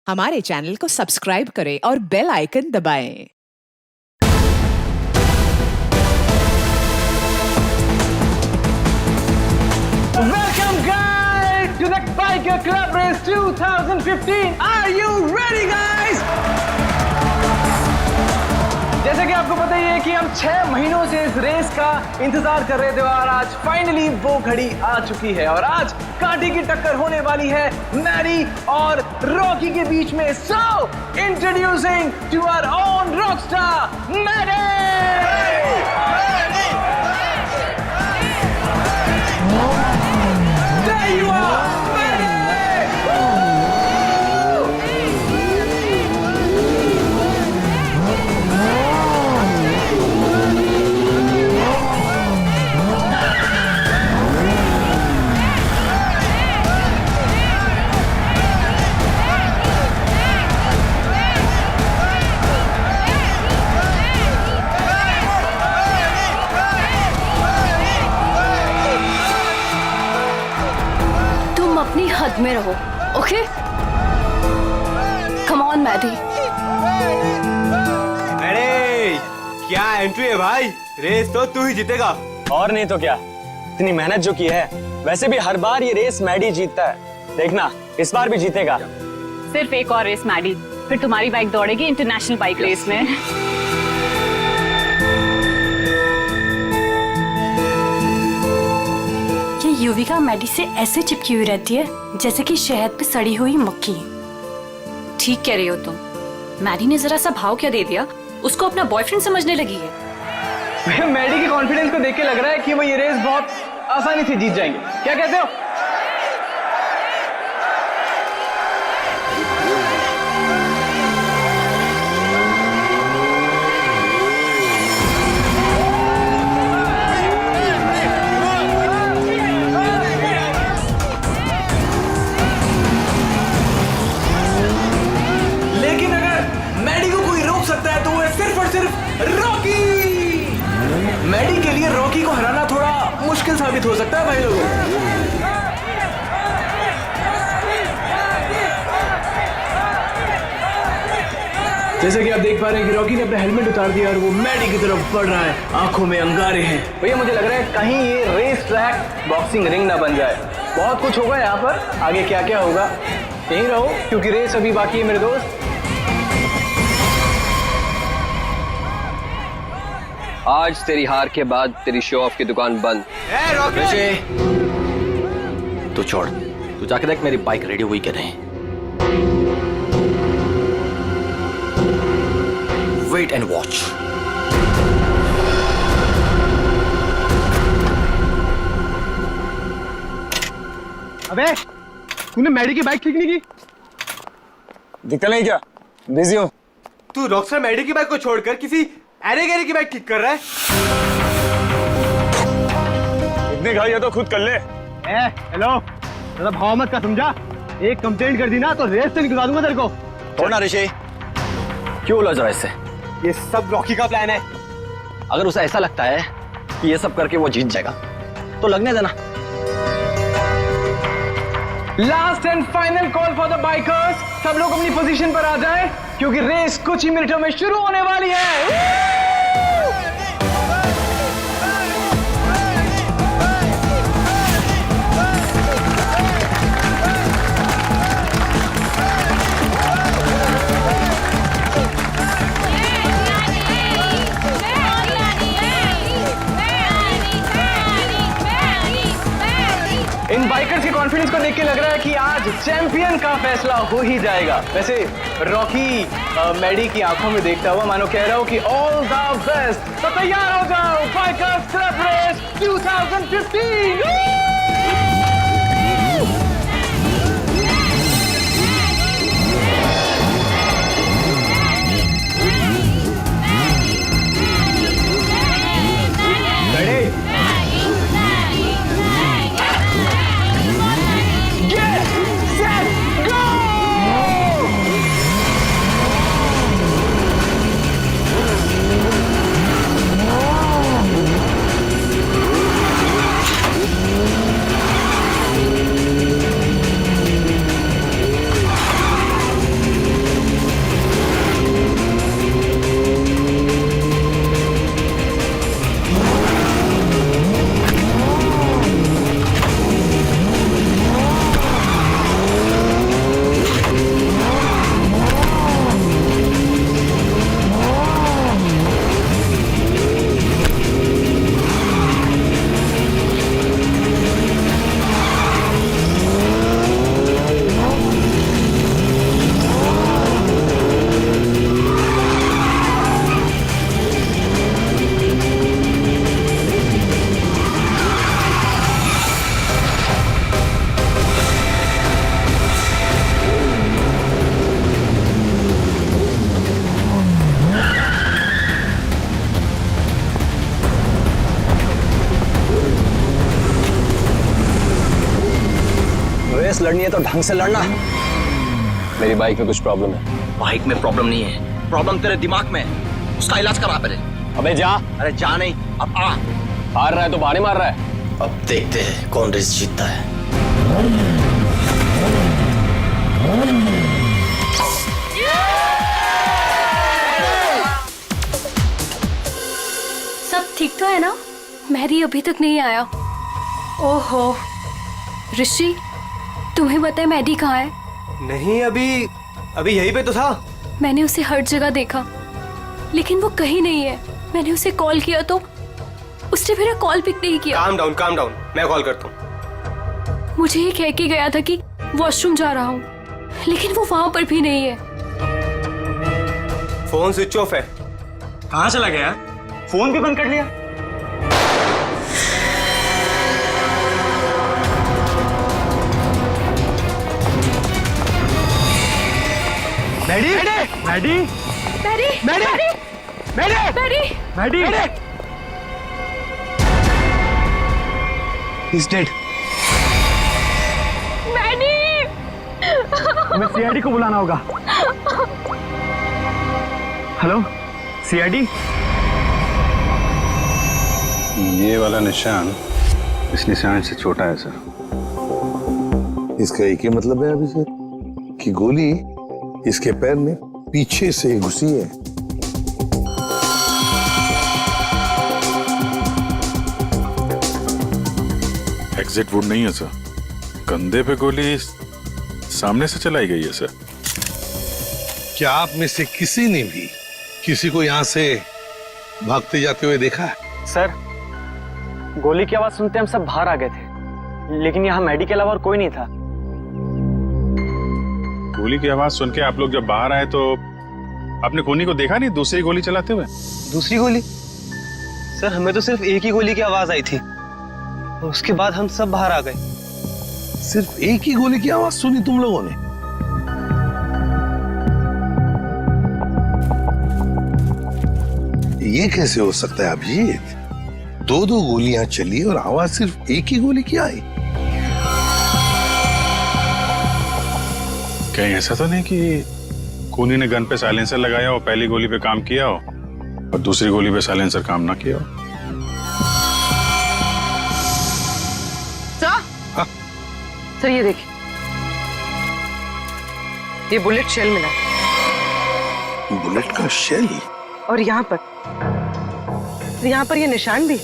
हमारे चैनल को सब्सक्राइब करें और बेल आइकन दबाएं। Welcome guys to the Biker Club Race 2015. Are you ready guys? जैसे कि आपको पता ही है कि हम 6 महीनों से इस रेस का इंतजार कर रहे थे और आज फाइनली वो घड़ी आ चुकी है और आज कांटे की टक्कर होने वाली है मैडी और रॉकी के बीच में। So introducing to our own rockstar Maddy. There you are, अपनी हद में रहो, ओके? Come on Maddie. अरे क्या एंट्री है भाई, रेस तो तू ही जीतेगा। और नहीं तो क्या, इतनी मेहनत जो की है। वैसे भी हर बार ये रेस मैडी जीतता है, देखना इस बार भी जीतेगा। सिर्फ एक और रेस मैडी, फिर तुम्हारी बाइक दौड़ेगी इंटरनेशनल बाइक रेस में। युविका मैडी से ऐसे चिपकी हुई रहती है जैसे कि शहद पे सड़ी हुई मक्खी। ठीक कह रही हो तुम। मैडी ने जरा सा भाव क्या दे दिया, उसको अपना बॉयफ्रेंड समझने लगी है। मैडी के कॉन्फिडेंस को देख के लग रहा है कि वो ये रेस बहुत आसानी से जीत जाएंगे। क्या कहते हो? मैडी के लिए रॉकी को हराना थोड़ा मुश्किल साबित हो सकता है भाई लोगों। जैसे कि आप देख पा रहे हैं कि रॉकी ने अपना हेलमेट उतार दिया और वो मैडी की तरफ बढ़ रहा है, आंखों में अंगारे हैं। भैया मुझे लग रहा है कहीं ये रेस ट्रैक बॉक्सिंग रिंग ना बन जाए। बहुत कुछ होगा यहाँ पर, आगे क्या क्या होगा यहीं रहो क्योंकि रेस अभी बाकी है मेरे दोस्त। आज तेरी हार के बाद तेरी शो ऑफ की दुकान बंद। तू छोड़, तू जाके देख मेरी बाइक रेडी हुई कि नहीं। Wait and watch. अबे तूने मैडी की बाइक ठीक नहीं की? दिक्कत नहीं क्या, बिजी हो? तू रॉकस्टार मैडी की बाइक को छोड़कर किसी अरे गहरे की बाइक ठीक कर रहा है। इतनी घाई है तो खुद कर ले। हेलो, ज़्यादा भाव मत का, समझा? एक कंप्लेंट कर दी ना तो रेस से निकलवा दूंगा तेरे को। छोड़ना ऋषि, क्यों उलझ रहा है इससे? ये सब रॉकी का प्लान है। अगर उसे ऐसा लगता है कि ये सब करके वो जीत जाएगा तो लगने देना। Last and final call for the bikers. सब लोग अपनी पोजीशन पर आ जाएं क्योंकि रेस कुछ ही मिनटों में शुरू होने वाली है। इन बाइकर्स के कॉन्फिडेंस को देख के लग रहा है कि आज चैंपियन का फैसला हो ही जाएगा। वैसे रॉकी मैडी की आंखों में देखता हुआ मानो कह रहा हूं कि ऑल द बेस्ट। तो तैयार हो जाओ, बाइकर्स क्लब रेस 2015। लड़नी है तो ढंग से लड़ना। मेरी बाइक में कुछ प्रॉब्लम है। बाइक में प्रॉब्लम नहीं है, प्रॉब्लम तेरे दिमाग में है। उसका इलाज करा पहले। अबे जा। अरे जा नहीं, अब आ। हार रहा है तो बाड़े मार रहा है। अब देखते हैं कौन रेस जीतता है। सब ठीक तो है ना? मेहदी अभी तक नहीं आया। ओहो ऋषि, तुम्हें पता है मेहदी कहाँ है? नहीं, अभी यहीं पे तो था। मैंने उसे हर जगह देखा लेकिन वो कहीं नहीं है। मैंने उसे कॉल किया तो उसने मेरा कॉल पिक नहीं किया। काम डाउन, मैं कॉल करता हूँ। मुझे ये कह के गया था कि वॉशरूम जा रहा हूँ, लेकिन वो वहां पर भी नहीं है। फोन स्विच ऑफ है। कहाँ चला गया? फोन भी बंद कर लिया। Maddy, Maddy, Maddy, Maddy, Maddy, Maddy, Maddy, He's dead. Maddy. हमें सीआईडी को बुलाना होगा। Hello, CID. ये वाला निशान इस निशान से छोटा है सर। इसका एक ही मतलब है अभिषेक कि गोली इसके पैर में पीछे से घुसी है। एग्जिट वुड नहीं है सर, कंधे पे गोली सामने से चलाई गई है सर। क्या आप में से किसी ने भी किसी को यहाँ से भागते जाते हुए देखा है? सर, गोली की आवाज सुनते हम सब बाहर आ गए थे, लेकिन यहाँ मैडी के अलावा और कोई नहीं था। गोली की आवाज सुन के आप लोग जब बाहर आए तो आपने खूनी को देखा नहीं दूसरी गोली चलाते हुए? दूसरी गोली? सर, हमें तो सिर्फ एक ही गोली की आवाज आई थी और उसके बाद हम सब बाहर आ गए। सिर्फ एक ही गोली की आवाज सुनी तुम लोगों ने? ये कैसे हो सकता है अभिजीत? दो गोलियां चली और आवाज सिर्फ एक ही गोली की आई। कहीं ऐसा तो नहीं कि खूनी ने गन पे साइलेंसर लगाया हो, पहली गोली पे काम किया हो और दूसरी गोली पे साइलेंसर काम ना किया हो? सर ये देखिए, ये बुलेट शेल मिला। बुलेट का शेल? और यहाँ पर ये निशान भी।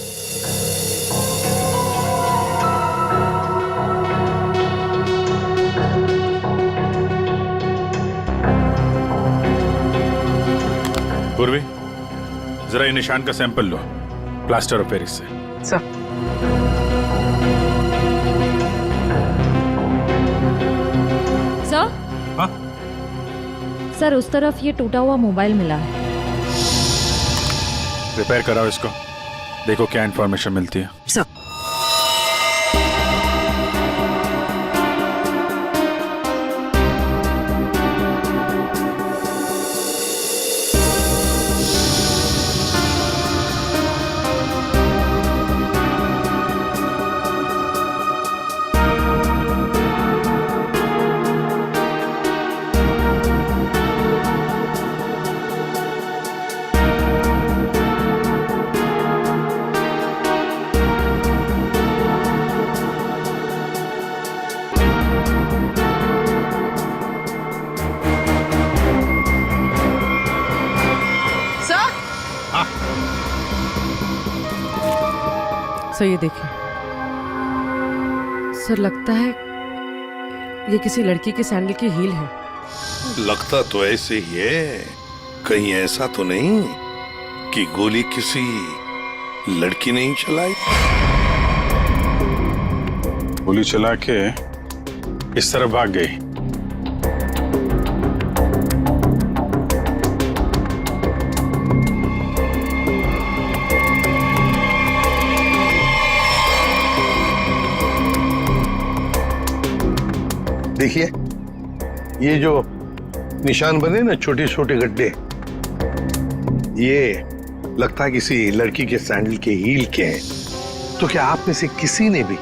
पूर्वी, जरा ये निशान का sample low plaster of Paris से। सर, हाँ? सर, उस तरफ ये टूटा हुआ मोबाइल मिला है। रिपेयर कराओ इसको, देखो क्या इंफॉर्मेशन मिलती है। सर। सर ये देखिए, सर लगता है ये किसी लड़की के सैंडल की हील है। लगता तो ऐसे ही है, कहीं ऐसा तो नहीं कि गोली किसी लड़की ने ही चलाई? गोली चला के इस तरफ भाग गई। देखिए, ये जो निशान बने ना, छोटे छोटे गड्ढे, ये लगता है किसी लड़की के सैंडल के हील के हैं। तो क्या आप में से किसी ने भी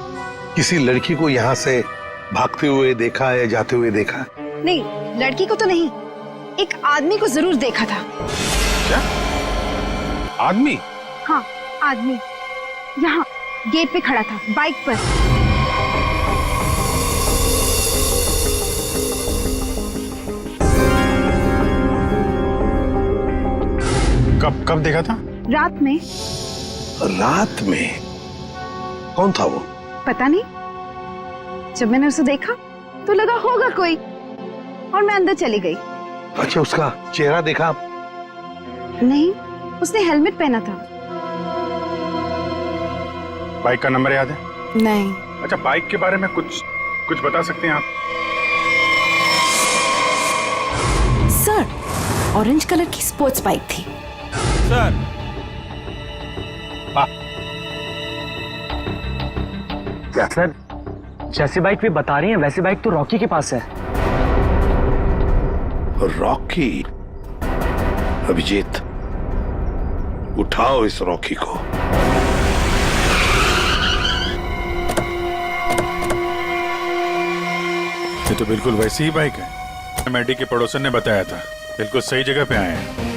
किसी लड़की को यहाँ से भागते हुए देखा है, जाते हुए देखा? नहीं, लड़की को तो नहीं, एक आदमी को जरूर देखा था। क्या आदमी? हाँ, आदमी यहाँ गेट पे खड़ा था, बाइक पर। कब देखा था? रात में। रात में? कौन था वो? पता नहीं, जब मैंने उसे देखा तो लगा होगा कोई, और मैं अंदर चली गई। अच्छा, उसका चेहरा देखा? नहीं, उसने हेलमेट पहना था। बाइक का नंबर याद है? नहीं। अच्छा, बाइक के बारे में कुछ बता सकते हैं आप? सर, ऑरेंज कलर की स्पोर्ट्स बाइक थी। सर, क्या सर, जैसी बाइक वे बता रही हैं वैसी बाइक तो रॉकी के पास है। रॉकी? अभिजीत, उठाओ इस रॉकी को। ये तो बिल्कुल वैसी ही बाइक है। मैडी के पड़ोसन ने बताया था, बिल्कुल सही जगह पे आए हैं।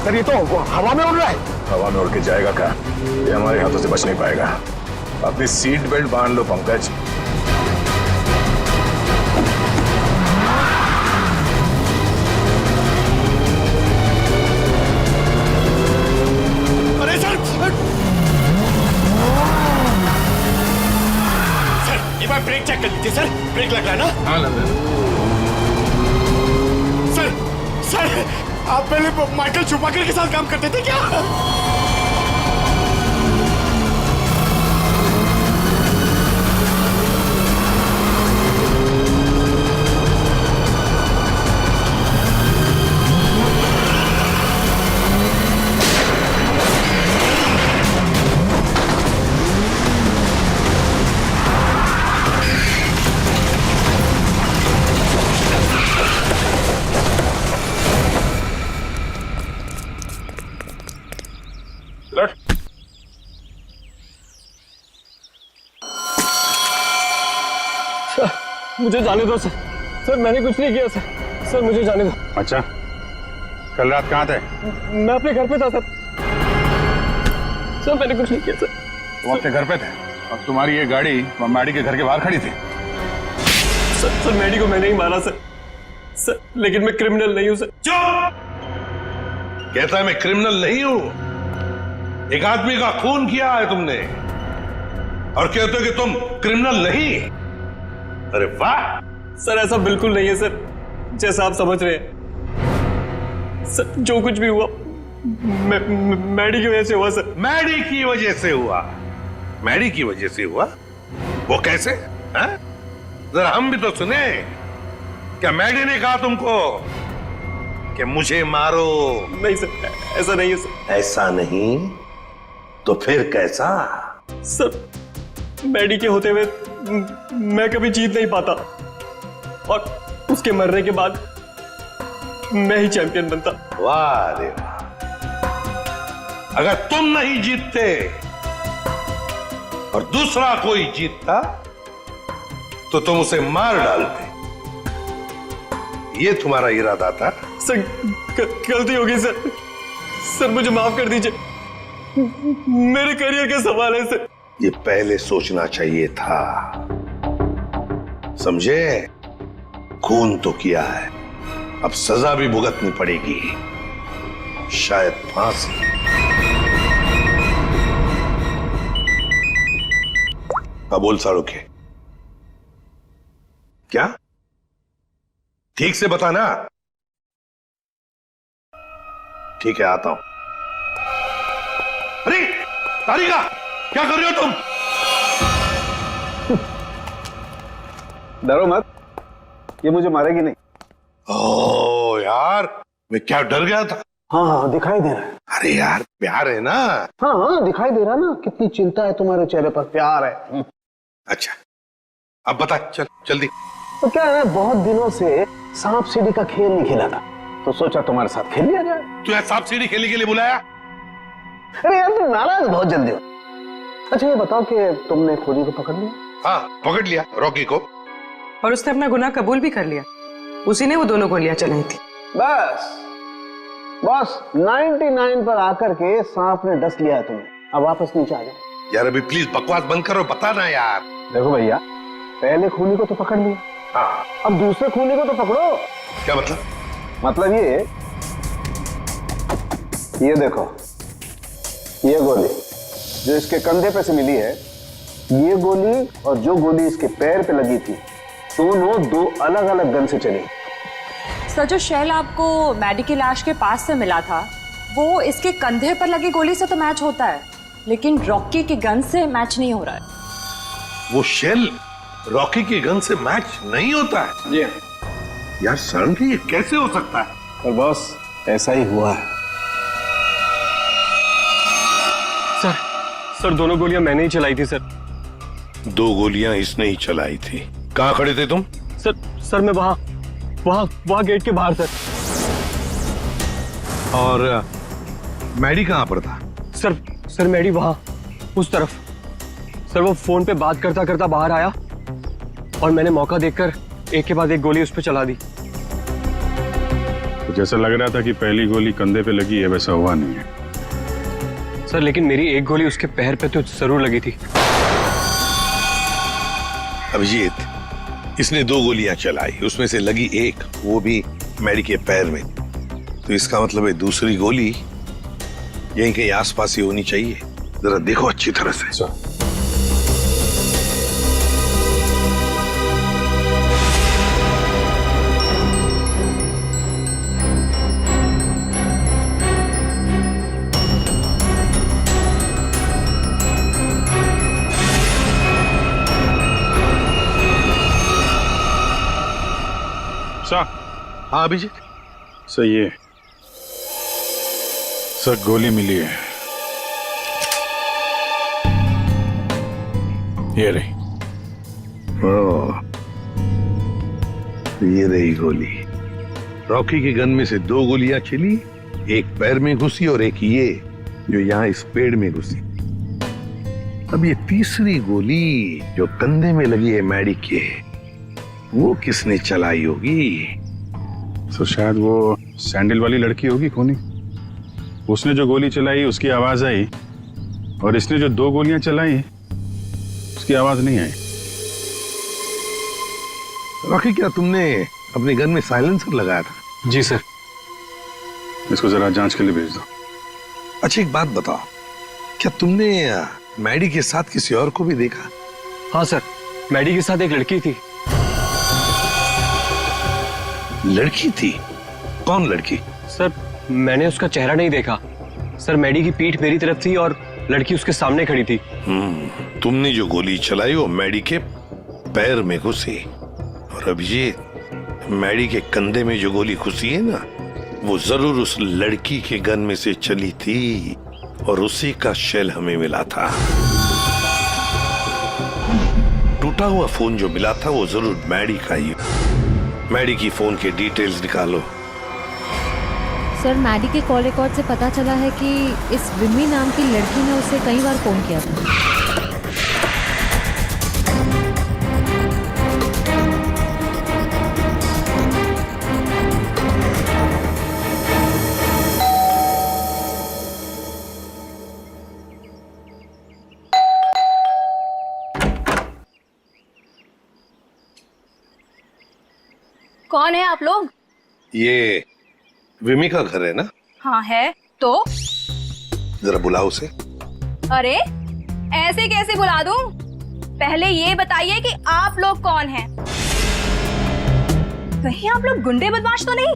सर, ये तो हवा में उड़ रहा है। हवा में उड़ के जाएगा क्या? ये हमारे हाथों से बच नहीं पाएगा। अपनी सीट बेल्ट बांध लो पंकज। अरे सर, एक बार ब्रेक चेक कर लीजिए सर, ब्रेक लग रहा है ना? हाँ, लग रहा है। सर, आप पहले माइकल शूमाकर के साथ काम करते थे क्या? मुझे जाने दो सर। सर, मैंने कुछ नहीं किया सर। सर, मुझे जाने दो। अच्छा, कल रात कहाँ थे? मैं अपने घर पे था सर। सर, मैंने कुछ नहीं किया सर। तुम अपने घर पे थे और तुम्हारी ये गाड़ी मैडी के घर के बाहर खड़ी थी। सर, मैडी को मैंने ही मारा सर। सर, लेकिन मैं क्रिमिनल नहीं हूँ सर। चुप! कहता है मैं क्रिमिनल नहीं हूं। एक आदमी का खून किया है तुमने और कहते हो कि तुम क्रिमिनल नहीं। अरे वाह! सर, ऐसा बिल्कुल नहीं है सर, जैसा आप समझ रहे हैं। सर, जो कुछ भी हुआ मैडी की वजह से हुआ सर। मैडी की वजह से हुआ? मैडी की वजह से हुआ? वो कैसे? जरा हम भी तो सुने। क्या मैडी ने कहा तुमको कि मुझे मारो? नहीं सर, ऐसा नहीं है सर। ऐसा नहीं तो फिर कैसा? सर, मैडी के होते हुए मैं कभी जीत नहीं पाता और उसके मरने के बाद मैं ही चैंपियन बनता। वाह रे वाह! अगर तुम नहीं जीतते और दूसरा कोई जीतता तो तुम उसे मार डालते। ये तुम्हारा इरादा था? सर, गलती हो गई सर। सर, मुझे माफ कर दीजिए। मेरे करियर का सवाल है सर। ये पहले सोचना चाहिए था, समझे? खून तो किया है, अब सजा भी भुगतनी पड़ेगी, शायद फांसी। बोल साड़ू के क्या ठीक से बताना। ठीक है, आता हूं। अरे तारिका, क्या कर रहे हो तुम? डरो मत, ये मुझे मारेगी नहीं। ओ यार, मैं क्या डर गया था। हाँ हाँ दिखाई दे रहा है। अरे यार, प्यार है ना। हाँ हाँ दिखाई दे रहा ना, कितनी चिंता है तुम्हारे चेहरे पर, प्यार है। अच्छा, अब बता, चल जल्दी। तो क्या है, बहुत दिनों से सांप सीढ़ी का खेल नहीं खेला था, तो सोचा तुम्हारे साथ खेल लिया जाए। तू यार सांप सीढ़ी खेलने के लिए बुलाया? अरे यार तुम नाराज बहुत जल्दी हो। अच्छा ये बताओ कि तुमने खोजी को पकड़ लिया? हाँ, पकड़ लिया रॉकी को। और उसने अपना गुनाह कबूल भी कर लिया। उसी ने वो दोनों गोलियां चलाई थी। बस 99 पर आकर के सांप ने डस लिया है तुम्हें, अब वापस नीचे आ जाओ। यार अभी प्लीज बकवास बंद करो, बता ना यार। देखो भैया, पहले खूनी को तो पकड़ लिया, हाँ, अब दूसरे खूनी को तो पकड़ो। क्या मतलब? मतलब ये देखो, ये गोली जो इसके कंधे पे से मिली है, ये गोली और जो गोली इसके पैर पे लगी थी, दोनों दो अलग अलग गन से चली। सर, जो शेल आपको मैडी की लाश के पास से मिला था, वो इसके कंधे पर लगी गोली से तो मैच होता है, लेकिन रॉकी की गन से मैच नहीं हो रहा है। वो शेल रॉकी की गन से मैच नहीं होता है? जी यार सर, ये कैसे हो सकता है? और बॉस, ऐसा ही हुआ है। सर दोनों गोलियां मैंने ही चलाई थी सर। 2 गोलियां इसने ही चलाई थी। कहाँ खड़े थे तुम? सर मैं वहां गेट के बाहर सर। और मैडी कहाँ पर था? सर मैडी वहां उस तरफ। सर वो फोन पे बात करता करता बाहर आया और मैंने मौका देखकर एक के बाद एक गोली उस पर चला दी। तो जैसा लग रहा था कि पहली गोली कंधे पे लगी है, वैसा हुआ नहीं है सर, लेकिन मेरी एक गोली उसके पैर पे तो जरूर लगी थी। अभिजीत, इसने 2 गोलियां चलाई, उसमें से लगी एक, वो भी मैडी के पैर में। तो इसका मतलब है दूसरी गोली यहीं कहीं आसपास ही होनी चाहिए। जरा देखो अच्छी तरह से। हाँ अभिजीत। सही है सर, गोली मिली है। ये रही। ये रही गोली। रॉकी की गन में से 2 गोलियां चली, एक पैर में घुसी और एक ये जो यहाँ इस पेड़ में घुसी। अब ये तीसरी गोली जो कंधे में लगी है मैडी के, वो किसने चलाई होगी? तो शायद वो सैंडल वाली लड़की होगी खूनी। उसने जो गोली चलाई उसकी आवाज आई, और इसने जो 2 गोलियां चलाई उसकी आवाज नहीं आई। रॉकी, क्या तुमने अपनी गन में साइलेंसर लगाया था? जी सर। इसको जरा जांच के लिए भेज दो। अच्छा एक बात बताओ, क्या तुमने मैडी के साथ किसी और को भी देखा? हाँ सर, मैडी के साथ एक लड़की थी। लड़की थी? कौन लड़की? सर मैंने उसका चेहरा नहीं देखा। सर मैडी की पीठ मेरी तरफ थी और लड़की उसके सामने खड़ी थी। तुमने जो गोली चलाई वो मैडी के पैर में घुसी, और अब ये मैडी के कंधे में जो गोली घुसी है ना, वो जरूर उस लड़की के गन में से चली थी, और उसी का शेल हमें मिला था। टूटा हुआ फोन जो मिला था वो जरूर मैडी का ही। मैडी की फोन के डिटेल्स निकालो। सर मैडी के कॉल रिकॉर्ड से पता चला है कि इस विमी नाम की लड़की ने उसे कई बार फोन किया था। कौन है आप लोग? ये विमी का घर है ना? हाँ है। तो जरा बुलाओ उसे। अरे ऐसे कैसे बुला दूं? पहले ये बताइए कि आप लोग कौन हैं? कहीं आप लोग गुंडे बदमाश तो नहीं?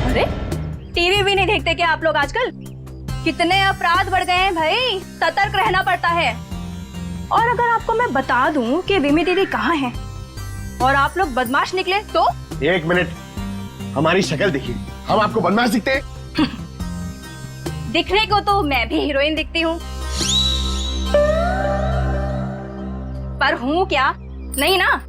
अरे टीवी भी नहीं देखते क्या आप लोग आजकल? कितने अपराध बढ़ गए हैं भाई, सतर्क रहना पड़ता है। और अगर आपको मैं बता दूं कि विमी दीदी कहाँ है और आप लोग बदमाश निकले तो? एक मिनट, हमारी शक्ल देखिए, हम आपको बदमाश दिखते हैं? दिखने को तो मैं भी हीरोइन दिखती हूँ, पर हूँ क्या? नहीं ना।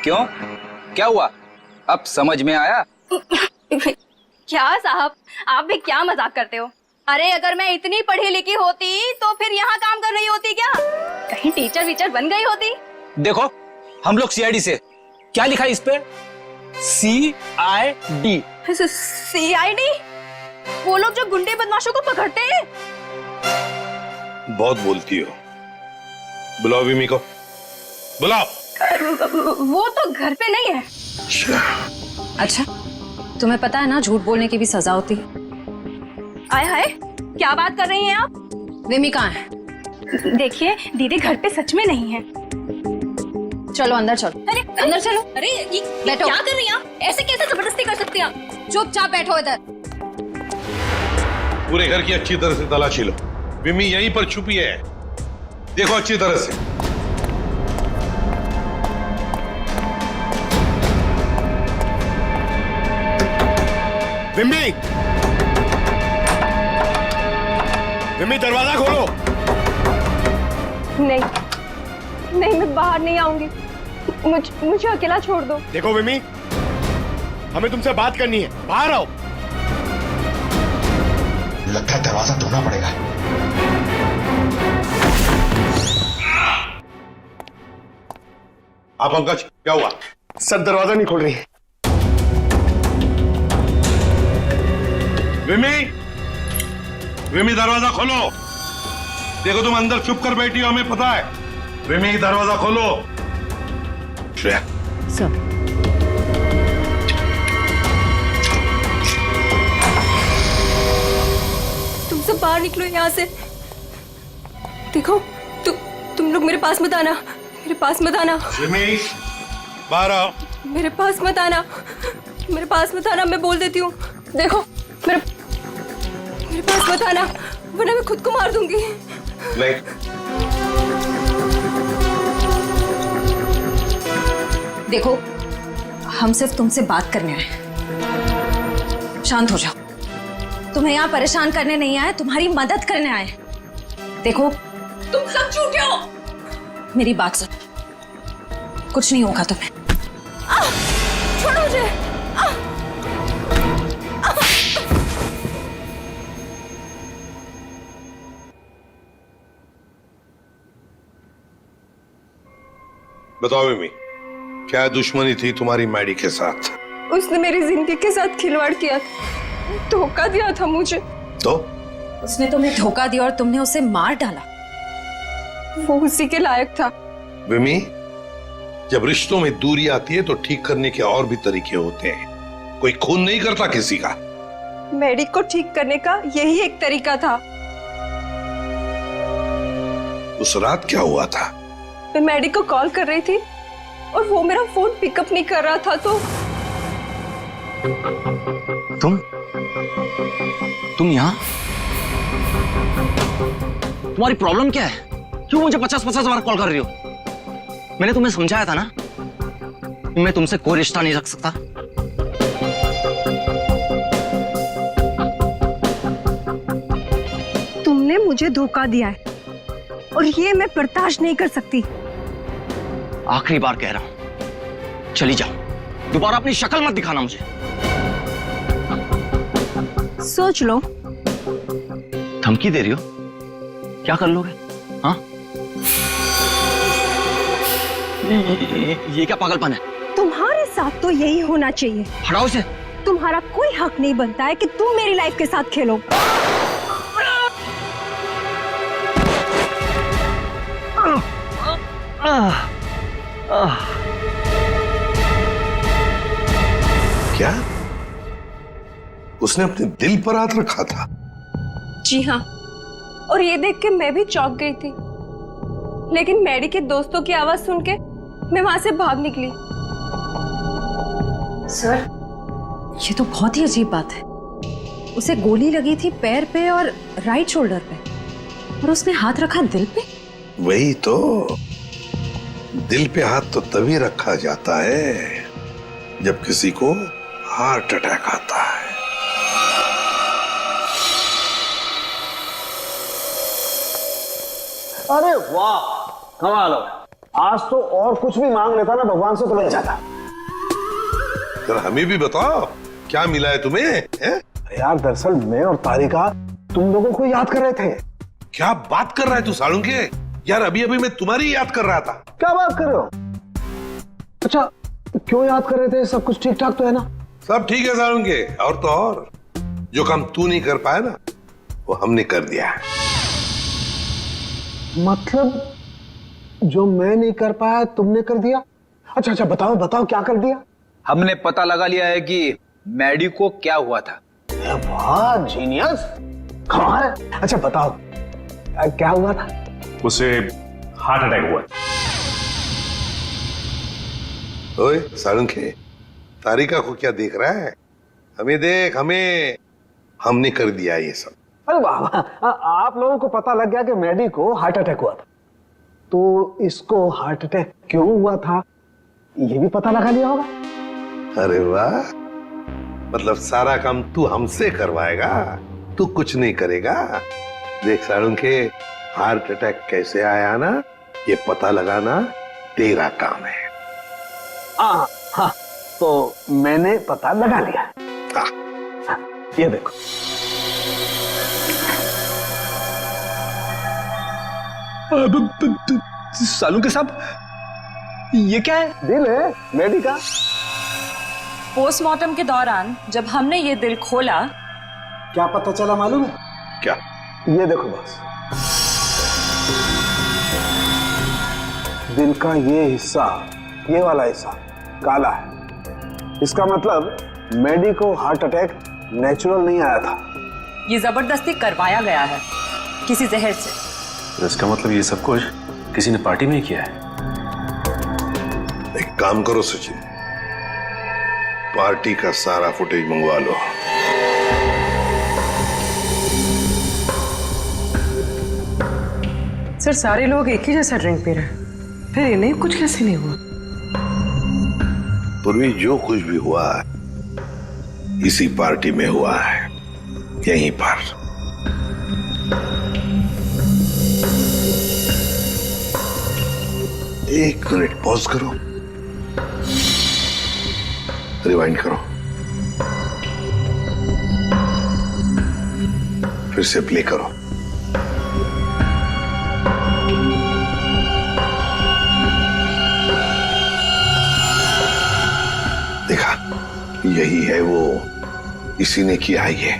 क्यों, क्या हुआ? अब समझ में आया? क्या साहब, आप भी क्या मजाक करते हो? अरे अगर मैं इतनी पढ़ी लिखी होती तो फिर यहाँ काम कर रही होती क्या? कहीं टीचर वीचर बन गई होती। देखो, हम लोग सीआईडी से, क्या लिखा है इस पे? CID। CID? वो लोग जो गुंडे बदमाशों को पकड़ते हैं। बहुत बोलती हो, बुलाओ विमी को, बुलाओ। वो तो घर पे नहीं है। अच्छा, तुम्हें पता है ना झूठ बोलने की भी सजा होती है। आय हाय, क्या बात कर रही हैं आप? विमी कहाँ है? देखिए दीदी घर पे सच में नहीं है। चलो अंदर चलो। अरे अंदर चलो। अरे ये बैठो। क्या कर रही हैं आप? ऐसे कैसे जबरदस्ती कर सकती हैं आप? चुपचाप बैठो इधर। पूरे घर की अच्छी तरह से तलाशी लो, विमी यहीं पर छुपी है, देखो अच्छी तरह से। विमी, विमी दरवाजा खोलो। नहीं नहीं, मैं बाहर नहीं आऊंगी, मुझे अकेला छोड़ दो। देखो विमी, हमें तुमसे बात करनी है, बाहर आओ। लगता है दरवाजा तोड़ना पड़ेगा। आप पंकज, क्या हुआ? सर दरवाजा नहीं खोल रही। विमी, विमी दरवाजा खोलो। देखो तुम अंदर चुप कर बैठी हो, हमें पता है। विमी दरवाजा खोलो। श्रेया। सर। तुम सब बाहर निकलो यहाँ से। देखो तुम लोग मेरे पास मत आना, मेरे पास मत आना। विमी, बाहर आओ। मेरे पास मत आना, मेरे पास मत आना, मैं बोल देती हूँ। देखो मेरे पास मत आना, वरना मैं खुद को मार दूंगी। नहीं। देखो, हम सिर्फ तुमसे बात करने आए, शांत हो जाओ। तुम्हें यहाँ परेशान करने नहीं आए, तुम्हारी मदद करने आए। देखो तुम सब झूठे हो। मेरी बात सुनो, कुछ नहीं होगा तुम्हें। छोड़ो मुझे। बताओ विमी, क्या दुश्मनी थी तुम्हारी मैडी के साथ? उसने मेरी जिंदगी के साथ खिलवाड़ किया, धोखा दिया था मुझे। तो उसने तुम्हें धोखा दिया और तुमने उसे मार डाला। वो उसी के लायक था। विमी, जब रिश्तों में दूरी आती है तो ठीक करने के और भी तरीके होते हैं, कोई खून नहीं करता किसी का। मैडी को ठीक करने का यही एक तरीका था। उस रात क्या हुआ था? मैं मैडी को कॉल कर रही थी और वो मेरा फोन पिकअप नहीं कर रहा था, तो तुम यहाँ? तुम्हारी प्रॉब्लम क्या है? क्यों मुझे 50-50 बार कॉल कर रही हो? मैंने तुम्हें समझाया था ना, मैं तुमसे कोई रिश्ता नहीं रख सकता। तुमने मुझे धोखा दिया है और ये मैं बर्दाश्त नहीं कर सकती। आखिरी बार कह रहा हूं, चली जाओ, दोबारा अपनी शक्ल मत दिखाना मुझे। सोच लो। धमकी दे रही हो? क्या कर लोगे? हाँ? ये क्या पागलपन है? तुम्हारे साथ तो यही होना चाहिए। हटाओ इसे। तुम्हारा कोई हक नहीं बनता है कि तुम मेरी लाइफ के साथ खेलो। क्या उसने अपने दिल पर हाथ रखा था? जी हाँ, और ये देख के मैं भी चौंक गई थी, लेकिन मैडी के दोस्तों की आवाज सुन के मैं वहां से भाग निकली। सर, ये तो बहुत ही अजीब बात है। उसे गोली लगी थी पैर पे और राइट शोल्डर पे, और उसने हाथ रखा दिल पे। वही तो, दिल पे हाथ तो तभी रखा जाता है जब किसी को हार्ट अटैक आता है। अरे वाह, कमाल हो। आज तो और कुछ भी मांग लेता ना भगवान से तो मिल जाता। जरा हमें भी बताओ क्या मिला है तुम्हें? है? यार दरअसल मैं और तारिका तुम लोगों को याद कर रहे थे। क्या बात कर रहा है तू सालुंके? यार अभी अभी मैं तुम्हारी याद कर रहा था। क्या बात कर रहे हो? अच्छा, क्यों याद कर रहे थे? सब कुछ ठीक ठाक तो है ना? सब ठीक है सालुंके, और तो और जो काम तू नहीं कर पाया ना वो हमने कर दिया है। मतलब जो मैं नहीं कर पाया तुमने कर दिया? अच्छा अच्छा, बताओ बताओ क्या कर दिया? हमने पता लगा लिया है कि मैडी को क्या हुआ था। वाह जीनियस, कमाल है। अच्छा बताओ क्या हुआ था? उसे हार्ट अटैक हुआ। ओए सालुंके, तारिका को क्या देख रहा है? हमें देख, हमें, हमने कर दिया ये सब। अरे वाह वाह, आप लोगों को पता लग गया कि मैडी को हार्ट अटैक हुआ था, तो इसको हार्ट अटैक क्यों हुआ था ये भी पता लगा लिया होगा। अरे वाह, मतलब सारा काम तू हमसे करवाएगा, तू कुछ नहीं करेगा। देख सालुंके, हार्ट अटैक कैसे आया ना ये पता लगाना तेरा काम है। हाँ हाँ, तो मैंने पता लगा लिया। हाँ, ये देखो। सालुंके साहब, ये क्या है? दिल है मैडी का। पोस्टमार्टम के दौरान जब हमने ये दिल खोला, क्या पता चला मालूम है? क्या? ये देखो बस, दिल का ये हिस्सा, ये वाला हिस्सा काला है। इसका मतलब मैडी को हार्ट अटैक नेचुरल नहीं आया था, ये जबरदस्ती करवाया गया है किसी जहर से। तो इसका मतलब ये सब कुछ किसी ने पार्टी में ही किया है। एक काम करो सचिन, पार्टी का सारा फुटेज मंगवा लो। सर सारे लोग एक ही जैसा ड्रिंक पी रहे हैं, फिर इन्हें कुछ कैसे नहीं हुआ? पूर्वी जो कुछ भी हुआ है इसी पार्टी में हुआ है, यहीं पर। एक मिनट पॉज करो, रिवाइंड करो, फिर से प्ले करो। देखा, यही है वो, इसी ने किया है ये।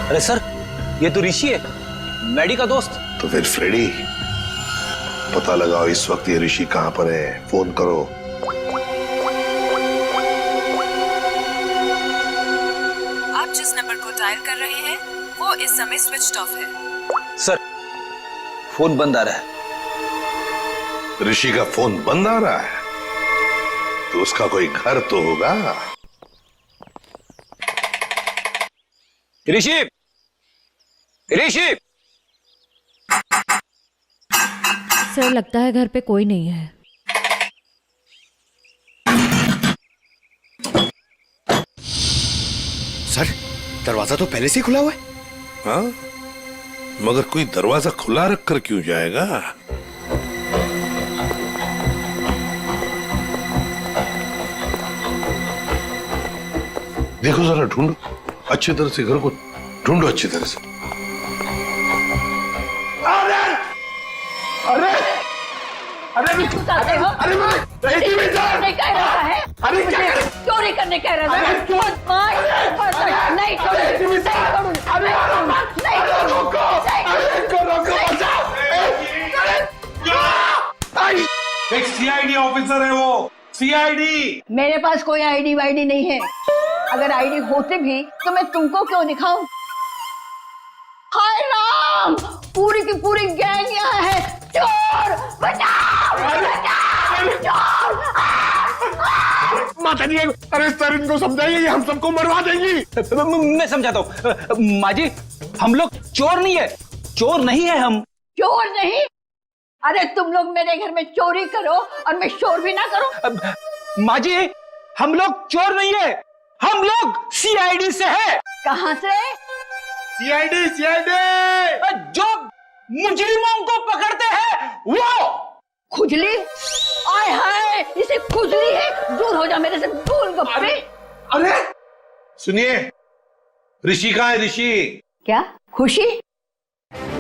अरे सर, ये तो ऋषि है, मैडी का दोस्त। तो फिर फ्रेडी, पता लगाओ इस वक्त ये ऋषि कहां पर है, फोन करो। आप जिस नंबर को डायल कर रहे हैं वो इस समय स्विच ऑफ है। सर, फोन बंद आ रहा है। ऋषि का फोन बंद आ रहा है तो उसका कोई घर तो होगा। ऋषि, ऋषि! सर, लगता है घर पे कोई नहीं है। सर, दरवाजा तो पहले से खुला हुआ है। हाँ, मगर कोई दरवाजा खुला रखकर क्यों जाएगा? देखो जरा, ढूंढो अच्छी तरह से, घर को ढूंढो अच्छी तरह से। अरे अरे अरे नहीं कह रहा है, अरे क्यों नहीं करने कह रहा है? एक सीआईडी ऑफिसर है वो, सीआईडी। मेरे पास कोई आईडी वाईडी नहीं है। अगर आईडी होते भी तो मैं तुमको क्यों दिखाऊं? हाय राम, पूरी की पूरी गैंग यहाँ है। चोर बचाओ, बचाओ, चोर। माता जी, अरे सर इनको समझाइए, ये हम सबको मरवा देंगी। मैं समझाता हूँ माँ जी, हम लोग चोर नहीं है, चोर नहीं है हम। चोर नहीं? अरे तुम लोग मेरे घर में चोरी करो और मैं शोर भी ना करूं। माँ जी, हम लोग चोर नहीं है, हम लोग सीआईडी से है। कहाँ से? सीआईडी, जो मुजरिमों को पकड़ते हैं वो। खुजली? आय हाय, इसे खुजली है। दूर हो जा मेरे से, गोलगप्पे। अरे सुनिए, ऋषि कहाँ है? ऋषि क्या खुशी?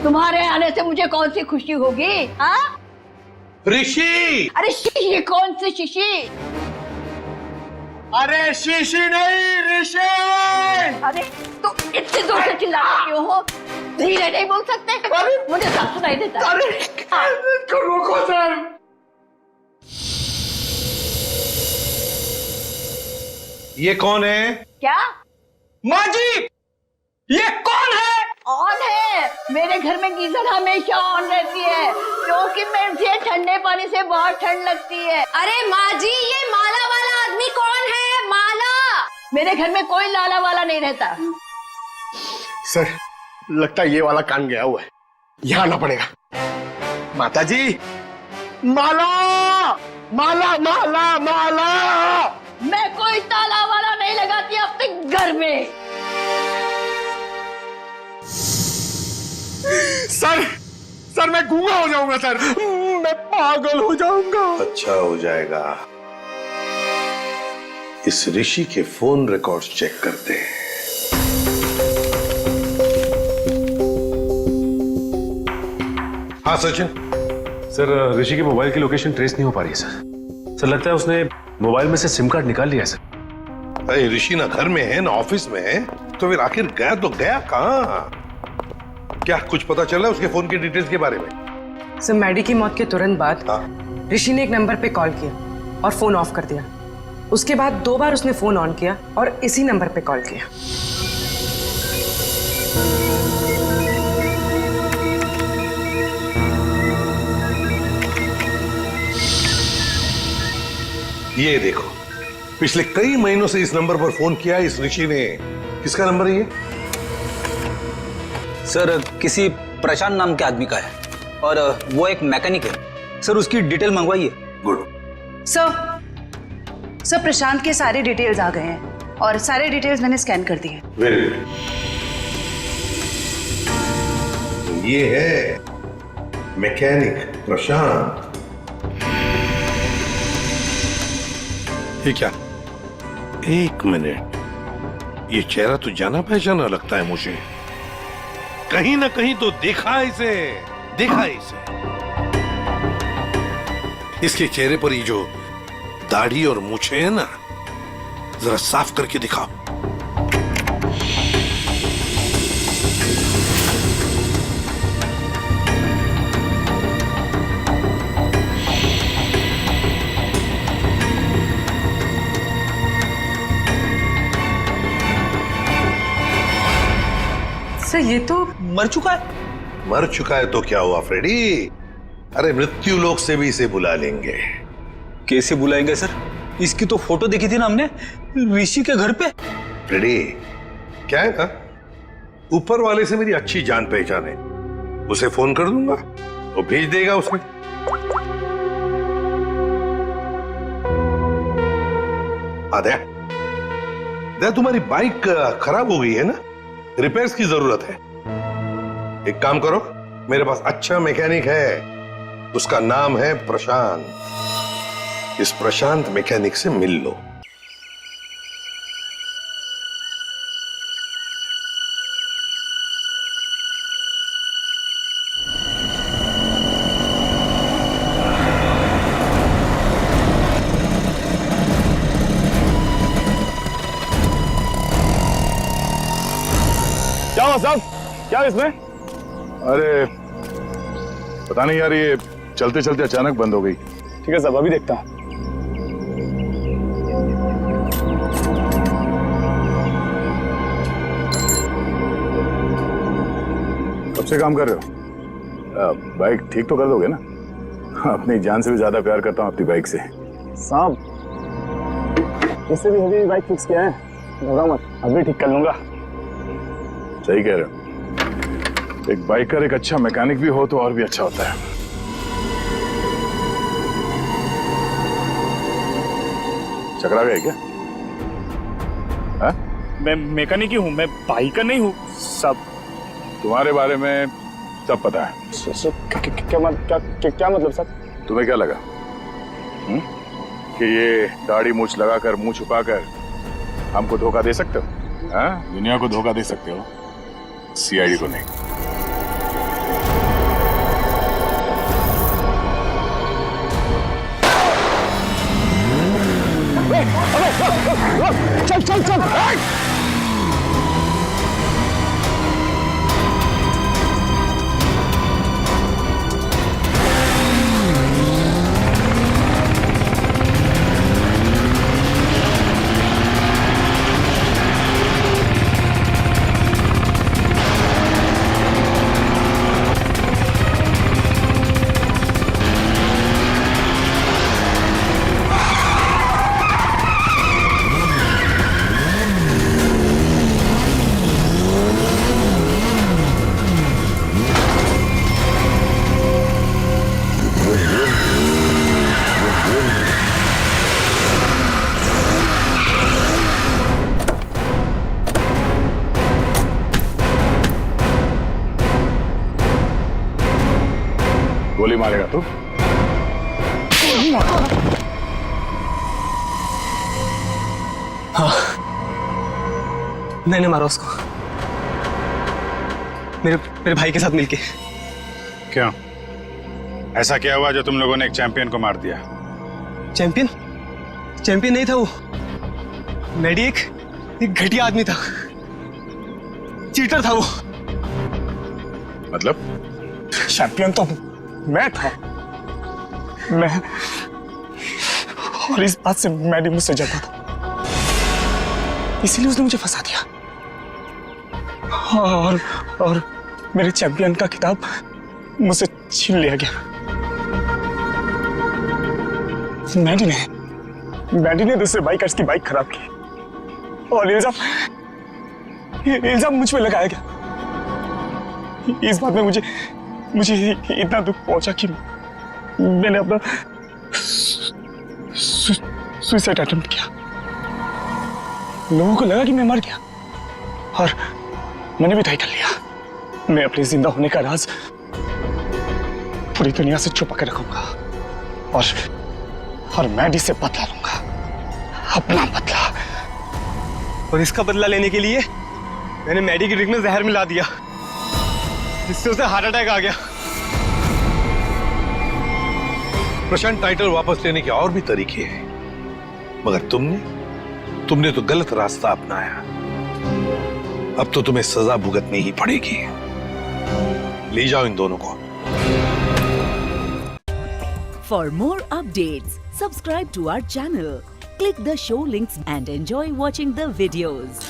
तुम्हारे आने से मुझे कौन सी खुशी होगी? हाँ? ऋषि। अरे शीशी? कौन सी शीशी? अरे शीशी नहीं, ऋषि। अरे तो इतने जोर से चिल्ला क्यों हो? धीरे नहीं बोल सकते? मुझे सब सुनाई देता है। अरे रोको सर। ये कौन है? क्या? माँ जी, ये कौन है? ऑन है। मेरे घर में गीजर हमेशा ऑन रहती है क्योंकि मुझे ठंडे पानी से बहुत ठंड लगती है। अरे माँ जी, ये माला वाला आदमी कौन है? माला? मेरे घर में कोई लाला वाला नहीं रहता। सर लगता है ये वाला कान गया हुआ है, यहाँ आना पड़ेगा। माता जी, माला माला माला माला। मैं कोई ताला वाला नहीं लगाती अपने घर में। सर मैं गूंगा हो जाऊंगा सर, मैं पागल हो जाऊंगा। अच्छा हो जाएगा। इस ऋषि के फोन रिकॉर्ड्स चेक करते हैं। हाँ सचिन। सर ऋषि के मोबाइल की लोकेशन ट्रेस नहीं हो पा रही है सर लगता है उसने मोबाइल में से सिम कार्ड निकाल लिया है सर। अरे ऋषि ना घर में है ना ऑफिस में है, तो फिर आखिर गया तो गया कहाँ? क्या कुछ पता चला उसके फोन की डिटेल्स के बारे में? सर मैडी की मौत के तुरंत बाद ऋषि ने एक नंबर पे कॉल किया और फोन ऑफ कर दिया। उसके बाद 2 बार उसने फोन ऑन किया और इसी नंबर पे कॉल किया। ये देखो, पिछले कई महीनों से इस नंबर पर फोन किया इस ऋषि ने। किसका नंबर है ये? सर किसी प्रशांत नाम के आदमी का है और वो एक मैकेनिक है। सर उसकी डिटेल मंगवाइए। गुड। सर प्रशांत के सारे डिटेल्स आ गए हैं और सारे डिटेल्स मैंने स्कैन कर दिए। Very good. ये है मैकेनिक प्रशांत। ये क्या? एक मिनट, ये चेहरा तो जाना पहचाना लगता है मुझे। कहीं ना कहीं तो देखा है इसे, देखा है इसे। इसके चेहरे पर ये जो दाढ़ी और मूछें है ना, जरा साफ करके दिखाओ। सर ये तो मर चुका है। मर चुका है तो क्या हुआ फ्रेडी? अरे मृत्यु लोक से भी इसे बुला लेंगे। कैसे बुलाएंगे सर? इसकी तो फोटो देखी थी ना हमने ऋषि के घर पे। फ्रेडी क्या है ना, ऊपर वाले से मेरी अच्छी जान पहचान है। उसे फोन कर दूंगा तो भेज देगा उसमें। दया तुम्हारी बाइक खराब हो गई है ना, रिपेयर्स की जरूरत है। एक काम करो, मेरे पास अच्छा मैकेनिक है, उसका नाम है प्रशांत। इस प्रशांत मैकेनिक से मिल लो। क्या हुआ साहब? क्या इसमें? अरे पता नहीं यार, ये चलते चलते अचानक बंद हो गई। ठीक है साहब, अभी देखता हूं। कब से काम कर रहे हो? बाइक ठीक तो कर दोगे ना? अपनी जान से भी ज्यादा प्यार करता हूँ अपनी बाइक से। साहब, इससे भी हेवी बाइक फिक्स किया है, घबरा मत, अभी ठीक कर लूंगा। सही कह रहे हो। एक बाइकर एक अच्छा मैकेनिक भी हो तो और भी अच्छा होता है। चकरा गए क्या? मैं मैकेनिक ही हूँ, मैं बाइकर नहीं हूँ सब। तुम्हारे बारे में सब पता है। क्या मतलब सर? तुम्हें क्या लगा कि ये दाढ़ी मूछ लगाकर मुंह छुपाकर हमको धोखा दे सकते हो? हाँ? दुनिया को धोखा दे सकते हो, सीआईडी को नहीं। चल चल चल। गोली मारेगा तू? हाँ, मैंने मारा उसको, मेरे भाई के साथ मिलके। क्यों? ऐसा क्या हुआ जो तुम लोगों ने एक चैंपियन को मार दिया? चैंपियन? चैंपियन नहीं था वो, मैडी एक घटिया आदमी था, चीटर था वो। मतलब? चैंपियन तो मैं था, मैं, और इस बात से मैडी मुझसे जलता था, इसीलिए उसने मुझे फंसा दिया। और मेरे चैंपियन का खिताब मुझसे छीन लिया गया। मैडी ने दूसरे बाइकर्स की बाइक खराब की और इल्जाम मुझ पे लगाया गया। इस बात में मुझे इतना दुख पहुंचा कि मैंने अपना सुसाइड अटेम्प्ट किया। लोगों को लगा कि मैं मर गया और मैंने भी तय कर लिया, मैं अपने जिंदा होने का राज पूरी दुनिया से छुपा कर रखूंगा और मैडी से बदला लूंगा, अपना बदला। और इसका बदला लेने के लिए मैंने मैडी की ड्रिंक में जहर मिला दिया, जिससे उसे हार्ट अटैक आ गया। प्रशांत, टाइटल वापस लेने के और भी तरीके हैं, मगर तुमने तो गलत रास्ता अपनाया। अब तो तुम्हें सजा भुगतनी ही पड़ेगी। ले जाओ इन दोनों को। For more updates, subscribe to our channel, click the show links and enjoy watching the videos.